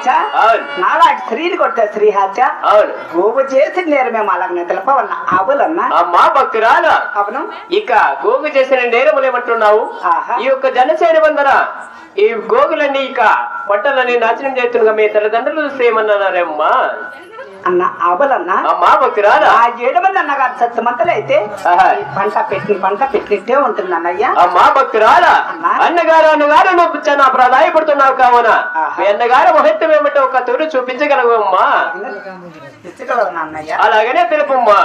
హత్య నాలాంటి స్త్రీని కొట్టే శ్రీ హత్య గోవు చేసి నేరమే అలాగనే తెలపవన్న అబులన్నా అమ్మా భక్తురాలు అవును ఇక గోగు చేసిన నేరములు ఏమంటున్నావు ఈ యొక్క జనసేన వందన ఈ గోగులన్నీ ఇక పట్టలని నాశనం చేస్తున్నా మీ తల్లిదండ్రులు శ్రేమన్నారమ్మా అన్న అబలన్నా అమ్మా భక్తురాలు ఆ 7 మంది అన్నగారు సత్యమంతలు అయితే పంట పెట్టినట్టే ఉంటుంది అన్నయ్య అమ్మా భక్తురాలు అన్నగారు నువ్వు చాలా ప్రాధాయపడుతున్నావు కావున మీ అన్నగారు మహత్వం ఏమిటో ఒక తూరు చూపించగలవు అమ్మా అన్నయ్య అలాగనే తెలుపమ్మా